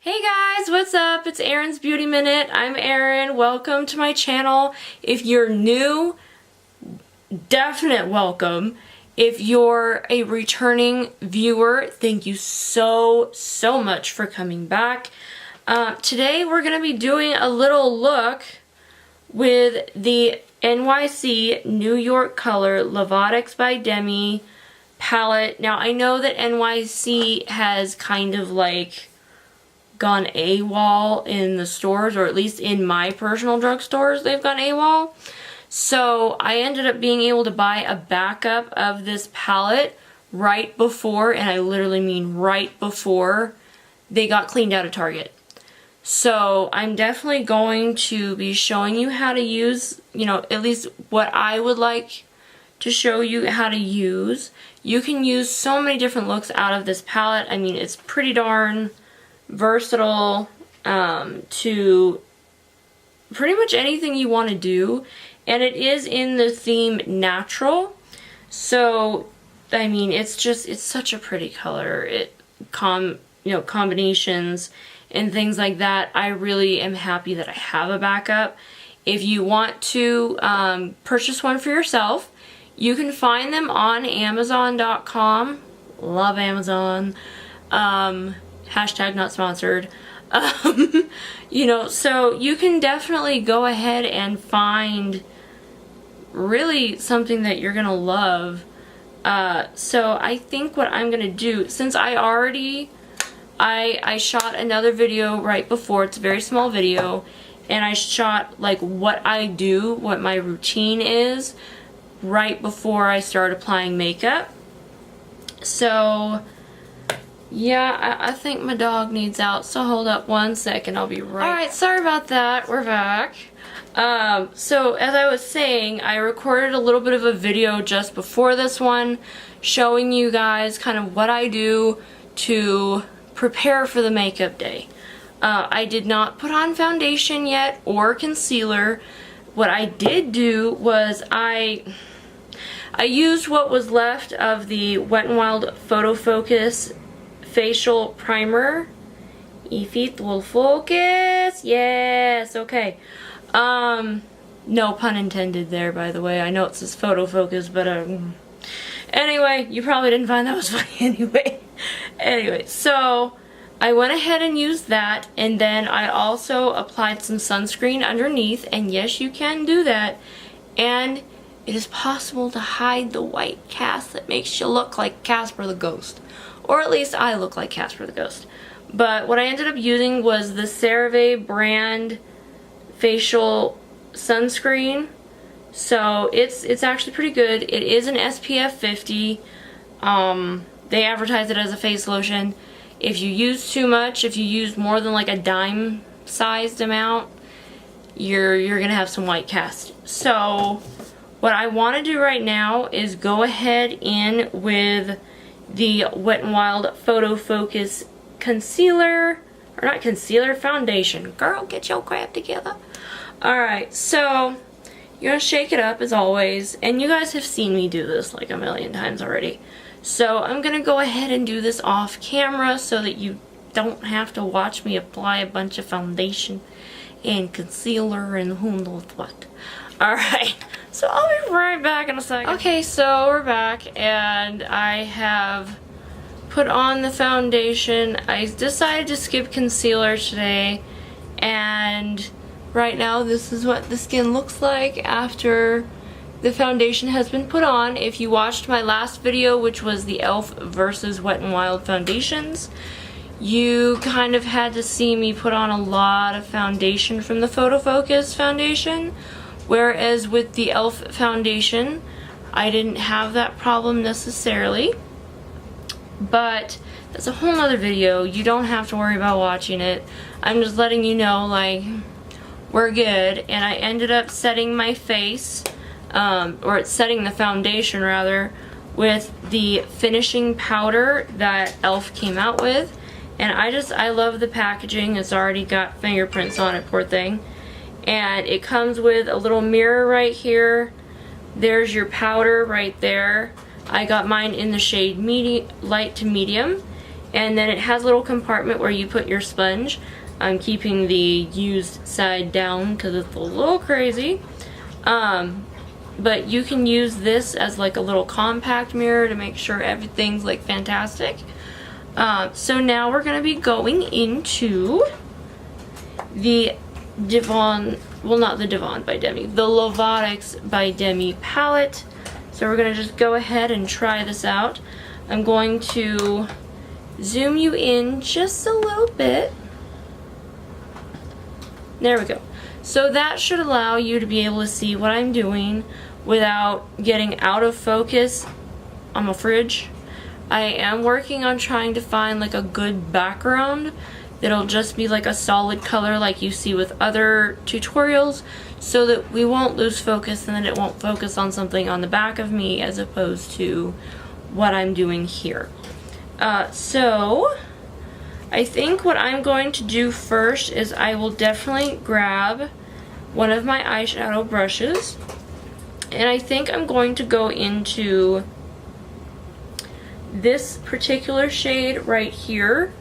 Hey guys, what's up? It's Erin's Beauty Minute. I'm Erin. Welcome to my channel. If you're new, definite welcome. If you're a returning viewer, thank you so much for coming back. Today we're going to be doing a little look with the NYC New York Color Lovatics by Demi palette. Now I know that NYC has kind of like gone AWOL in the stores, or at least in my personal drugstores they've gone AWOL. So I ended up being able to buy a backup of this palette right before, and I literally mean right before, they got cleaned out of Target. So I'm definitely going to be showing you how to use, you know, at least what I would like to show you how to use. You can use so many different looks out of this palette. I mean, it's pretty darn versatile to pretty much anything you want to do, and it is in the theme natural. So I mean, it's such a pretty color. Combinations and things like that. I really am happy that I have a backup. If you want to purchase one for yourself, you can find them on Amazon.com. Love Amazon. Hashtag not sponsored. You know, so you can definitely go ahead and find really something that you're gonna love. So I think what I'm gonna do, since I shot another video right before, it's a very small video, and I shot like what I do, what my routine is, right before I start applying makeup. So yeah, I think my dog needs out, so hold up one second, I'll be right. Alright, sorry about that, we're back. So as I was saying, I recorded a little bit of a video just before this one, showing you guys kind of what I do to prepare for the makeup day. I did not put on foundation yet or concealer. What I did do was I used what was left of the Wet n Wild PhotoFocus facial primer. If it will focus, yes, okay. No pun intended there, by the way. I know it says PhotoFocus, but anyway, you probably didn't find that was funny anyway. Anyway, so I went ahead and used that, and then I also applied some sunscreen underneath, and yes, you can do that, and it is possible to hide the white cast that makes you look like Casper the Ghost. Or at least I look like Casper the Ghost. But what I ended up using was the CeraVe brand facial sunscreen. So it's actually pretty good. It is an SPF 50. They advertise it as a face lotion. If you use too much, if you use more than like a dime sized amount, you're gonna have some white cast. So what I want to do right now is go ahead in with the Wet n Wild PhotoFocus concealer, or not concealer, foundation. Girl, get your crap together. Alright, so you're gonna shake it up as always, and you guys have seen me do this like a million times already. So I'm gonna go ahead and do this off camera so that you don't have to watch me apply a bunch of foundation and concealer and who knows what. Alright, so I'll be right back in a second. Okay, so we're back, and I have put on the foundation. I decided to skip concealer today, and right now this is what the skin looks like after the foundation has been put on. If you watched my last video, which was the e.l.f. versus Wet n Wild foundations, you kind of had to see me put on a lot of foundation from the PhotoFocus foundation. Whereas with the e.l.f. foundation, I didn't have that problem necessarily. But that's a whole nother video. You don't have to worry about watching it. I'm just letting you know, like, we're good. And I ended up setting my face, or setting the foundation rather, with the finishing powder that e.l.f. came out with. And I love the packaging. It's already got fingerprints on it, poor thing. And it comes with a little mirror right here. There's your powder right there. I got mine in the shade light to medium. And then it has a little compartment where you put your sponge. I'm keeping the used side down because it's a little crazy. But you can use this as like a little compact mirror to make sure everything's like fantastic. So now we're going to be going into the not the Devon by Demi, the Lovatics by Demi palette. So we're going to just go ahead and try this out. I'm going to zoom you in just a little bit. There we go. So that should allow you to be able to see what I'm doing without getting out of focus on my fridge. I am working on trying to find like a good background that'll just be like a solid color like you see with other tutorials, so that we won't lose focus and then it won't focus on something on the back of me as opposed to what I'm doing here. So I think what I'm going to do first is I will definitely grab one of my eyeshadow brushes, and I think I'm going to go into this particular shade right here.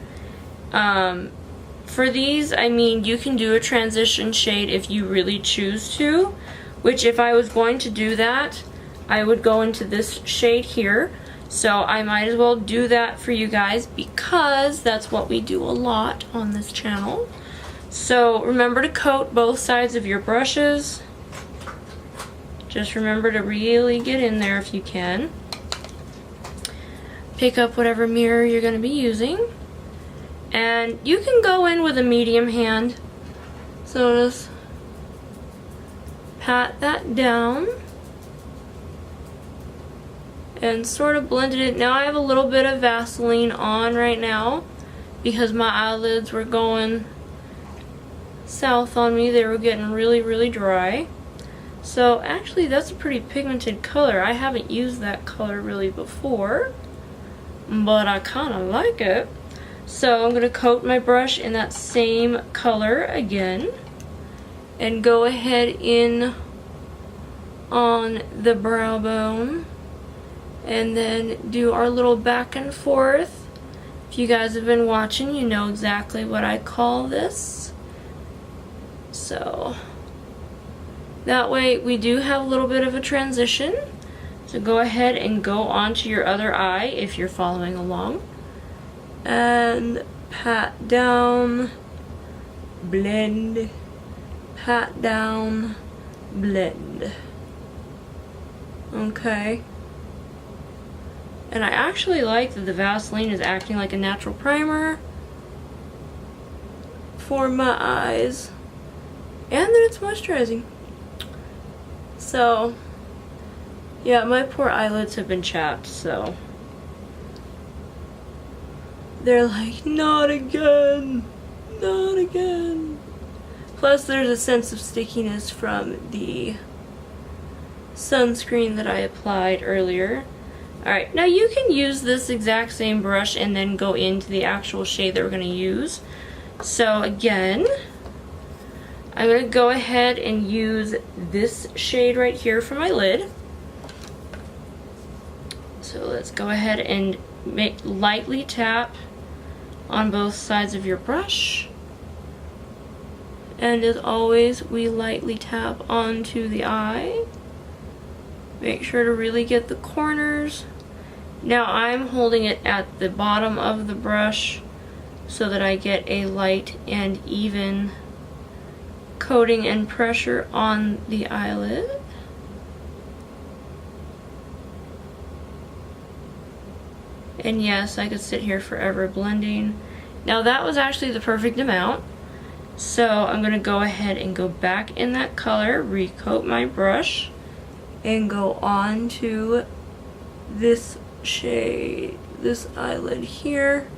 For these, I mean, you can do a transition shade if you really choose to, which if I was going to do that, I would go into this shade here. So I might as well do that for you guys because that's what we do a lot on this channel. So remember to coat both sides of your brushes. Just remember to really get in there if you can. Pick up whatever mirror you're going to be using. And you can go in with a medium hand. So just pat that down. And sort of blended it. Now I have a little bit of Vaseline on right now because my eyelids were going south on me. They were getting really, really dry. So actually that's a pretty pigmented color. I haven't used that color really before, but I kind of like it. So I'm going to coat my brush in that same color again and go ahead in on the brow bone and then do our little back and forth. If you guys have been watching, you know exactly what I call this. So that way we do have a little bit of a transition. So go ahead and go onto your other eye if you're following along. And pat down, blend, pat down, blend. Okay. And I actually like that the Vaseline is acting like a natural primer for my eyes. And that it's moisturizing. So, yeah, my poor eyelids have been chapped, so they're like, not again, not again. Plus there's a sense of stickiness from the sunscreen that I applied earlier. Alright, now you can use this exact same brush and then go into the actual shade that we're going to use. So again, I'm going to go ahead and use this shade right here for my lid. So let's go ahead and lightly tap on both sides of your brush. And as always, we lightly tap onto the eye. Make sure to really get the corners. Now I'm holding it at the bottom of the brush so that I get a light and even coating and pressure on the eyelid. And yes, I could sit here forever blending. Now that was actually the perfect amount. So I'm going to go ahead and go back in that color, recoat my brush, and go on to this shade, this eyelid here.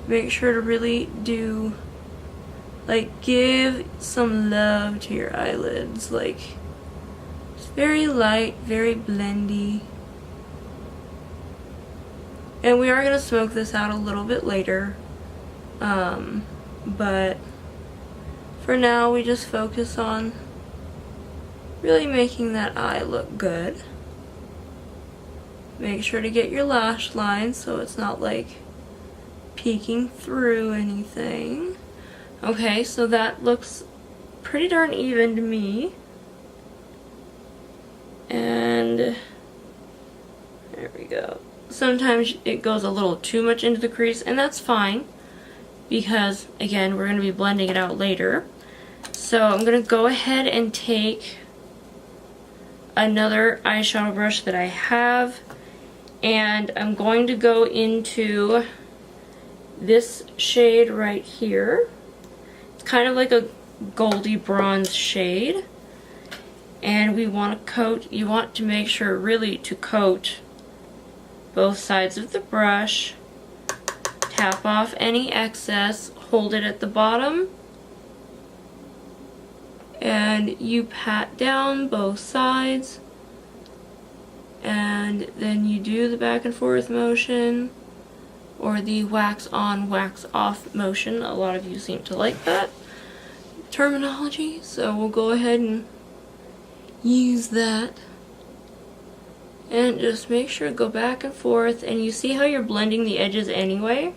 Make sure to really do, like, give some love to your eyelids. Like, it's very light, very blendy. And we are going to smoke this out a little bit later. But for now, we just focus on really making that eye look good. Make sure to get your lash line so it's not like peeking through anything. Okay, so that looks pretty darn even to me. And there we go. Sometimes it goes a little too much into the crease, and that's fine because, again, we're going to be blending it out later. So I'm going to go ahead and take another eyeshadow brush that I have, and I'm going to go into this shade right here. It's kind of like a goldy bronze shade, and we want to coat, you want to make sure really to coat both sides of the brush, tap off any excess, hold it at the bottom, and you pat down both sides, and then you do the back and forth motion, or the wax on, wax off motion. A lot of you seem to like that terminology, so we'll go ahead and use that. And just make sure to go back and forth, and you see how you're blending the edges anyway?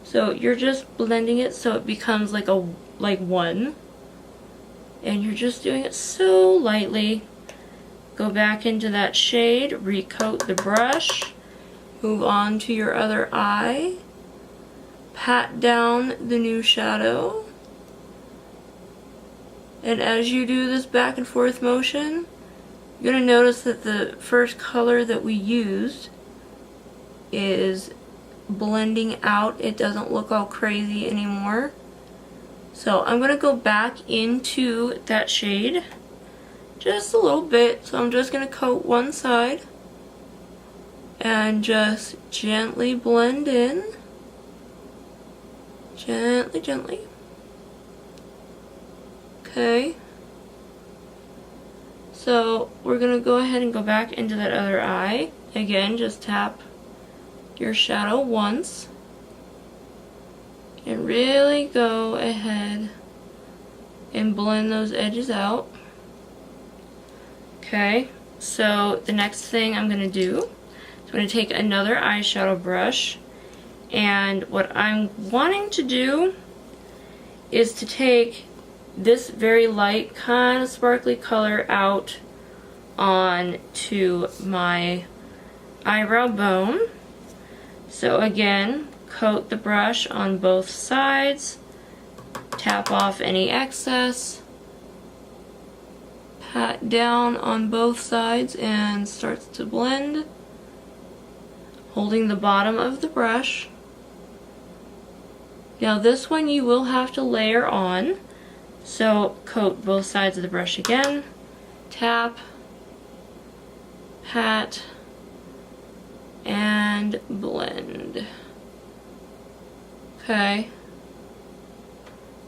So you're just blending it so it becomes like one. And you're just doing it so lightly. Go back into that shade, recoat the brush, move on to your other eye, pat down the new shadow, and as you do this back and forth motion, you're going to notice that the first color that we used is blending out. It doesn't look all crazy anymore. So I'm going to go back into that shade just a little bit. So I'm just going to coat one side and just gently blend in. Gently, gently. Okay. So we're going to go ahead and go back into that other eye. Again, just tap your shadow once. And really go ahead and blend those edges out. Okay, so the next thing I'm going to do is I'm going to take another eyeshadow brush, and what I'm wanting to do is to take this very light kind of sparkly color out onto my eyebrow bone. So again, coat the brush on both sides, tap off any excess, pat down on both sides, and starts to blend, holding the bottom of the brush. Now this one you will have to layer on, so coat both sides of the brush again, tap, pat, and blend. Okay.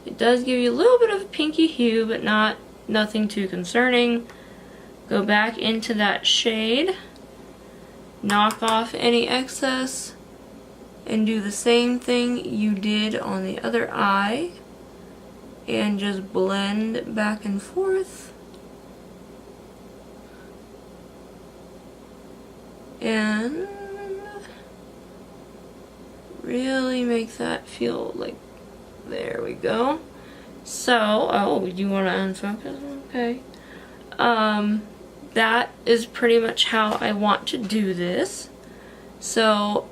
It does give you a little bit of a pinky hue, but nothing too concerning. Go back into that shade, knock off any excess, and do the same thing you did on the other eye, and just blend back and forth. And really make that feel like, there we go. So, oh, you want to unfocus? Okay. That is pretty much how I want to do this. So,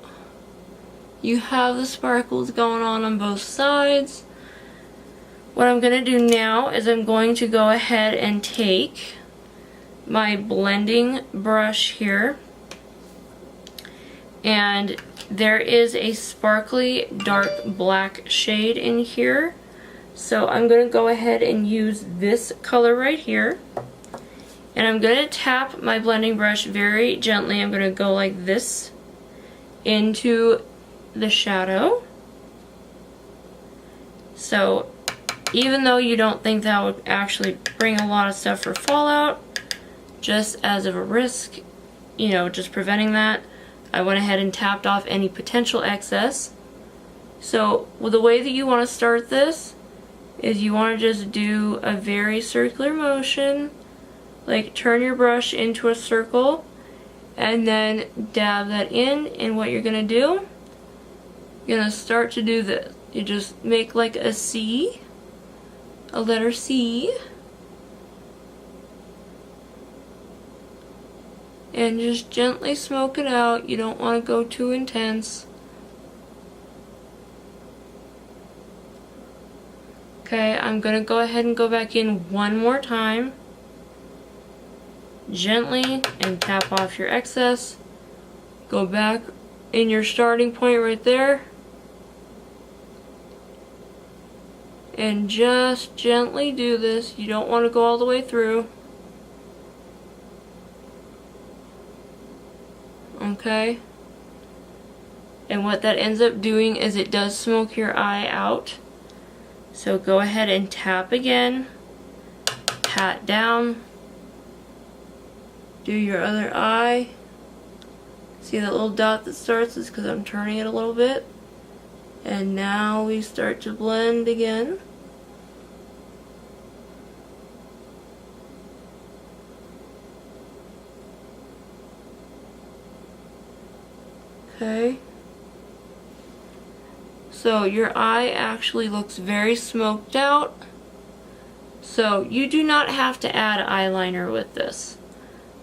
you have the sparkles going on both sides. What I'm going to do now is I'm going to go ahead and take my blending brush here, and there is a sparkly dark black shade in here. So I'm going to go ahead and use this color right here. And I'm going to tap my blending brush very gently. I'm going to go like this into the shadow. So even though you don't think that would actually bring a lot of stuff for fallout, just as of a risk, you know, just preventing that, I went ahead and tapped off any potential excess. So well, the way that you want to start this is you want to just do a very circular motion, like turn your brush into a circle and then dab that in. And what you're going to do you're gonna start to do this. You just make like a C, a letter C, and just gently smoke it out. You don't want to go too intense. Okay, I'm gonna go ahead and go back in one more time, gently, and tap off your excess. Go back in your starting point right there, and just gently do this. You don't want to go all the way through. Okay? And what that ends up doing is it does smoke your eye out. So go ahead and tap again, pat down, do your other eye. See that little dot that starts? Is because I'm turning it a little bit. And now we start to blend again. Okay. So your eye actually looks very smoked out. So you do not have to add eyeliner with this.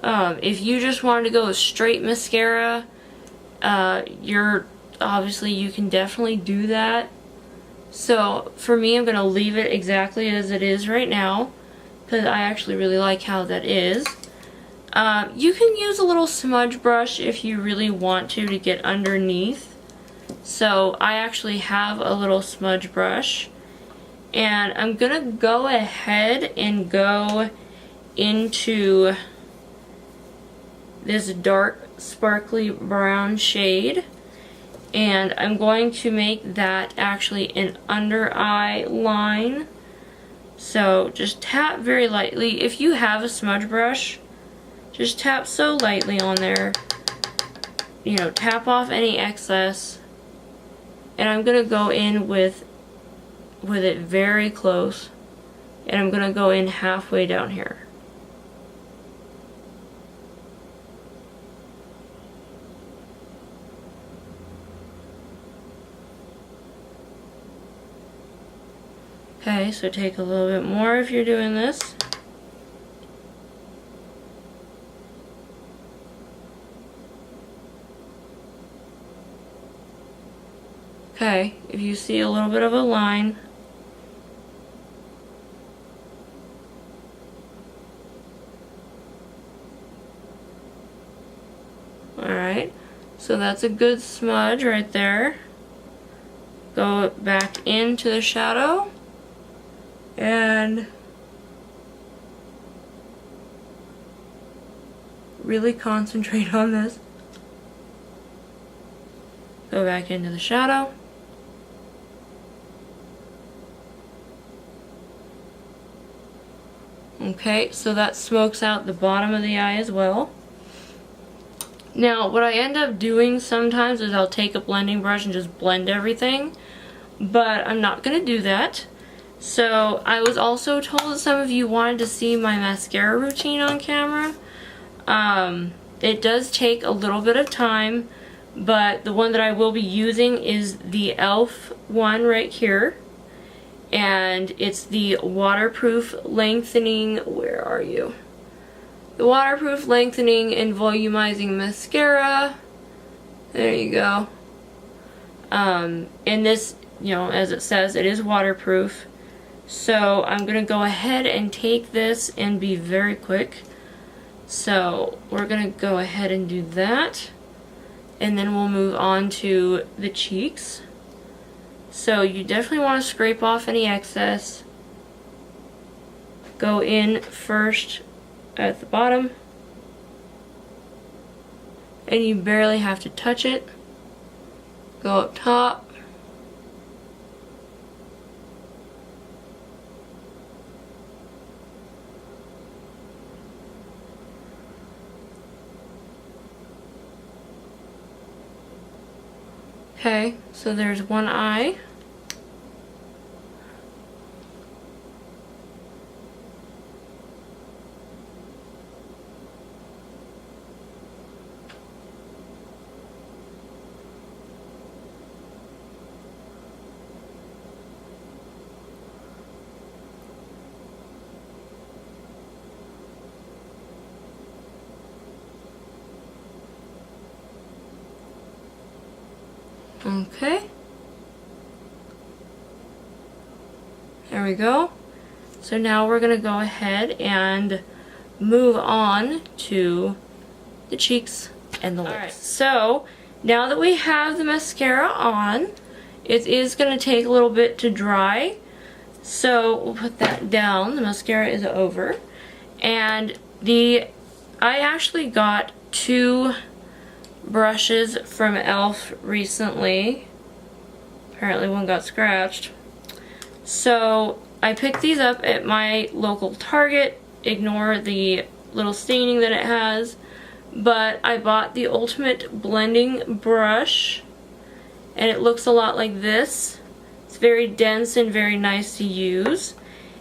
If you just wanted to go with straight mascara, obviously you can definitely do that. So for me, I'm going to leave it exactly as it is right now, because I actually really like how that is. You can use a little smudge brush if you really want to get underneath. So I actually have a little smudge brush, and I'm going to go ahead and go into this dark sparkly brown shade, and I'm going to make that actually an under eye line. So just tap very lightly. If you have a smudge brush, just tap so lightly on there, you know, tap off any excess, and I'm gonna go in with it very close, and I'm gonna go in halfway down here. Okay, so take a little bit more if you're doing this. Okay, if you see a little bit of a line, alright, so that's a good smudge right there. Go back into the shadow and really concentrate on this. Go back into the shadow. Okay, so that smokes out the bottom of the eye as well. Now, what I end up doing sometimes is I'll take a blending brush and just blend everything, but I'm not going to do that. So, I was also told that some of you wanted to see my mascara routine on camera. It does take a little bit of time, but the one that I will be using is the e.l.f. one right here. And it's the waterproof lengthening, where are you? The waterproof lengthening and volumizing mascara. There you go. And this, you know, as it says, it is waterproof. So I'm gonna go ahead and take this and be very quick. So we're gonna go ahead and do that. And then we'll move on to the cheeks. So you definitely want to scrape off any excess. Go in first at the bottom. And you barely have to touch it. Go up top. Okay, so there's one eye. Okay. There we go. So now we're going to go ahead and move on to the cheeks and the lips. Alright, so now that we have the mascara on, it is going to take a little bit to dry. So we'll put that down. The mascara is over. And I actually got 2 brushes from e.l.f. recently. Apparently one got scratched. So I picked these up at my local Target. Ignore the little staining that it has. But I bought the Ultimate Blending Brush. And it looks a lot like this. It's very dense and very nice to use.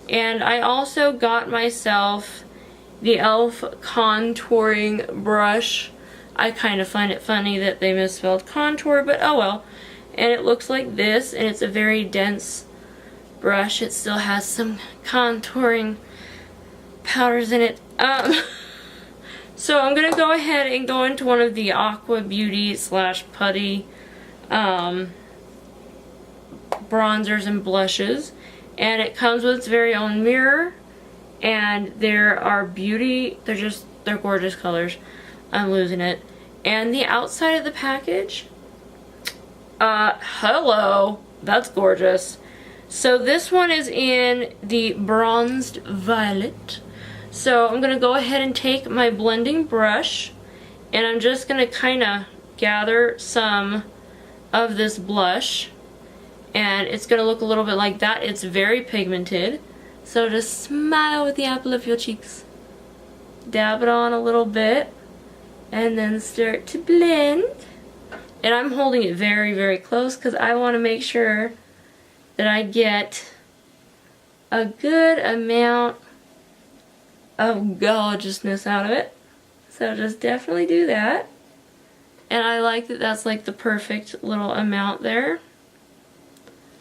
And I also got myself the e.l.f. contouring brush. I kind of find it funny that they misspelled contour, but oh well. And it looks like this, and it's a very dense brush. It still has some contouring powders in it. So I'm going to go ahead and go into one of the Aqua Beauty / Putty bronzers and blushes. And it comes with its very own mirror. And there are they're gorgeous colors. I'm losing it. And the outside of the package, hello, that's gorgeous. So this one is in the bronzed violet. So I'm going to go ahead and take my blending brush, and I'm just going to kind of gather some of this blush, and it's going to look a little bit like that. It's very pigmented. So just smile with the apple of your cheeks. Dab it on a little bit. And then start to blend. And I'm holding it very, very close because I want to make sure that I get a good amount of gorgeousness out of it. So just definitely do that. And I like that that's like the perfect little amount there.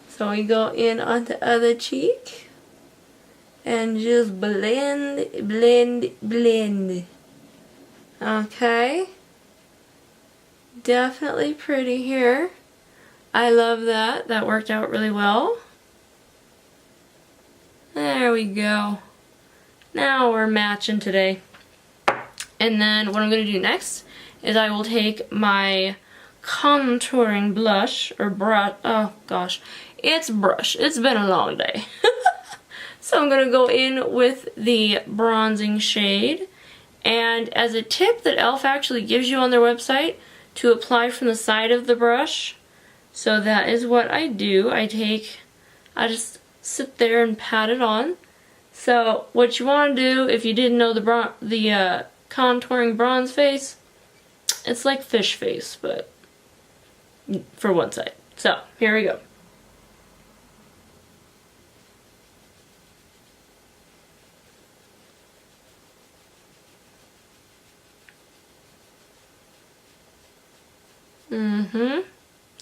So we go in on the other cheek. And just blend, blend, blend. Okay. Definitely pretty here. I love that. That worked out really well. There we go. Now we're matching today. And then what I'm going to do next is I will take my contouring blush, or brush, oh gosh, it's brush. It's been a long day. So I'm going to go in with the bronzing shade. And as a tip that e.l.f. actually gives you on their website, to apply from the side of the brush. So that is what I do. I just sit there and pat it on. So what you want to do, if you didn't know the contouring bronze face, it's like fish face, but for one side. So here we go.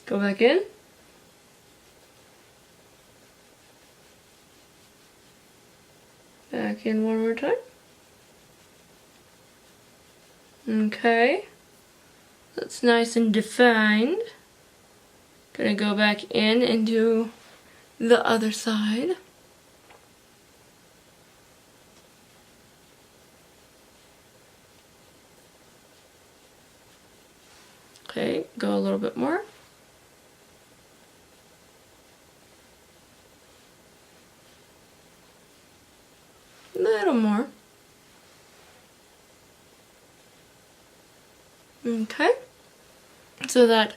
Go back in. Back in one more time. Okay. That's nice and defined. Gonna go back in and do the other side. Okay, go a little bit more. A little more. Okay. So that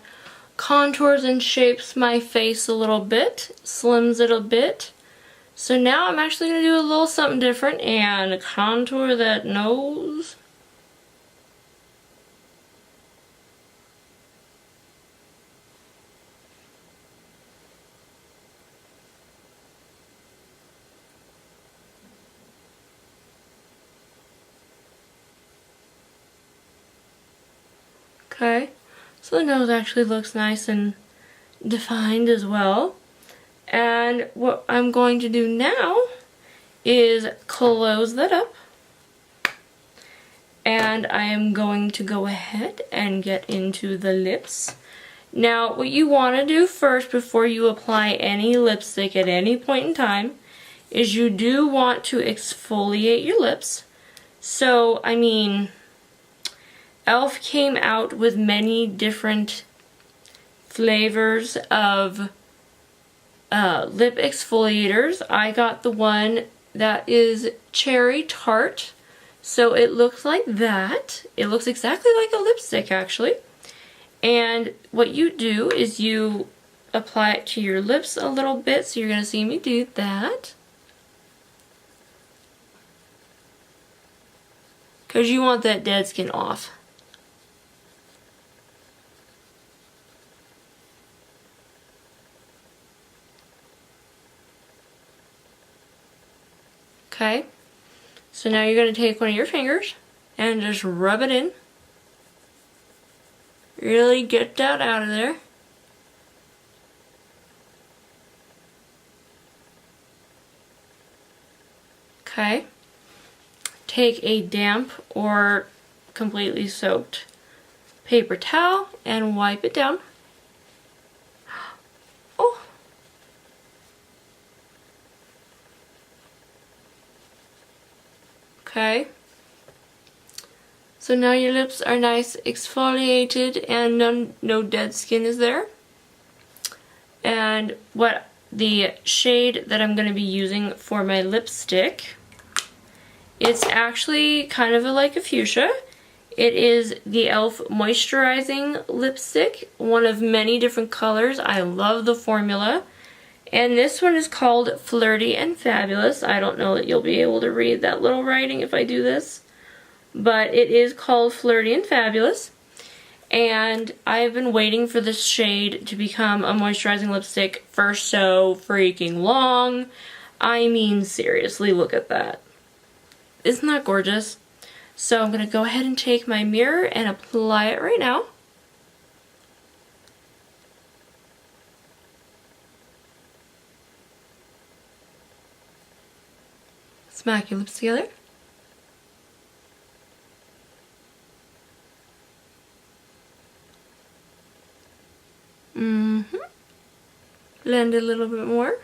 contours and shapes my face a little bit, slims it a bit. So now I'm actually going to do a little something different and contour that nose. Okay, so the nose actually looks nice and defined as well. And what I'm going to do now is close that up. And I am going to go ahead and get into the lips. Now, what you want to do first before you apply any lipstick at any point in time is you do want to exfoliate your lips. So, I mean, e.l.f. came out with many different flavors of lip exfoliators. I got the one that is cherry tart. So it looks like that. It looks exactly like a lipstick, actually. And what you do is you apply it to your lips a little bit. So you're going to see me do that. Because you want that dead skin off. Okay. So now you're going to take one of your fingers and just rub it in. Really get that out of there. Okay. Take a damp or completely soaked paper towel and wipe it down. Oh. Okay. So now your lips are nice exfoliated and no dead skin is there. And what the shade that I'm going to be using for my lipstick, it's actually kind of like a fuchsia. It is the e.l.f. Moisturizing Lipstick, one of many different colors. I love the formula. And this one is called Flirty and Fabulous. I don't know that you'll be able to read that little writing if I do this. But it is called Flirty and Fabulous. And I've been waiting for this shade to become a moisturizing lipstick for so freaking long. I mean, seriously, look at that. Isn't that gorgeous? So I'm going to go ahead and take my mirror and apply it right now. Smack your lips together. Blend a little bit more.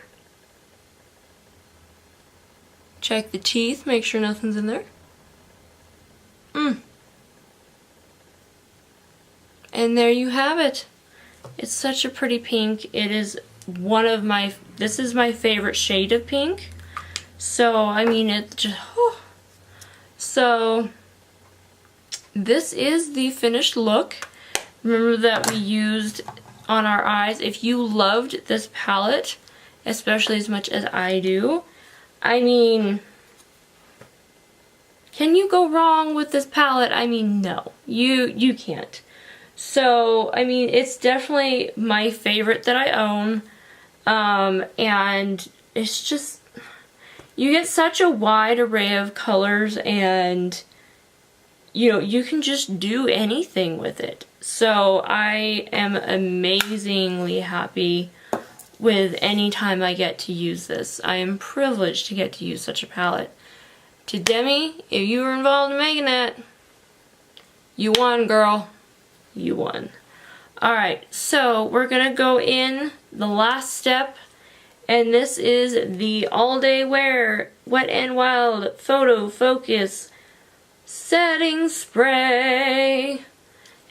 Check the teeth, make sure nothing's in there. And there you have it. It's such a pretty pink. It is this is my favorite shade of pink. So, I mean, it just, So, this is the finished look. Remember that we used on our eyes. If you loved this palette, especially as much as I do, I mean, can you go wrong with this palette? I mean, no, you can't. So, I mean, it's definitely my favorite that I own, and it's just, you get such a wide array of colors, and you know, you can just do anything with it. So I am amazingly happy with any time I get to use this. I am privileged to get to use such a palette. To Demi, if you were involved in making that, you won, girl. You won. Alright, so we're gonna go in the last step, and this is the All Day Wear Wet n Wild PhotoFocus Setting Spray.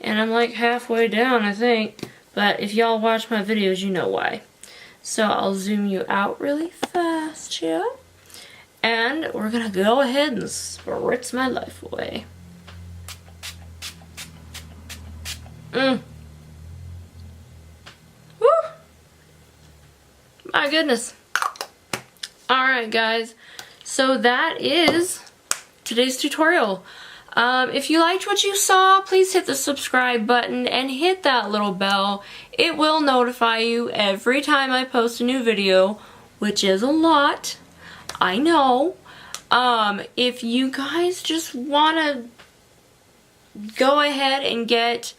And I'm like halfway down, I think. But if y'all watch my videos, you know why. So I'll zoom you out really fast here. And we're gonna go ahead and spritz my life away. Woo! My goodness. Alright guys, so that is today's tutorial. If you liked what you saw, please hit the subscribe button and hit that little bell. It will notify you every time I post a new video, which is a lot, I know. If you guys just want to go ahead and get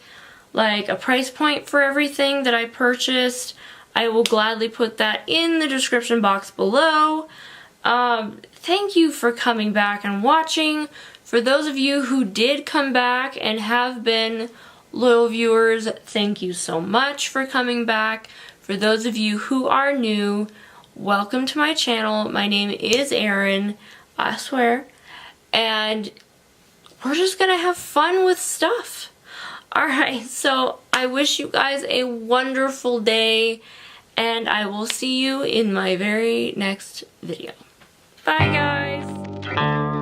like a price point for everything that I purchased, I will gladly put that in the description box below. Thank you for coming back and watching. For those of you who did come back and have been Loyal viewers, thank you so much for coming back. For those of you who are new, welcome to my channel. My name is Erin, I swear, and we're just gonna have fun with stuff. Alright, so I wish you guys a wonderful day, and I will see you in my very next video. Bye guys!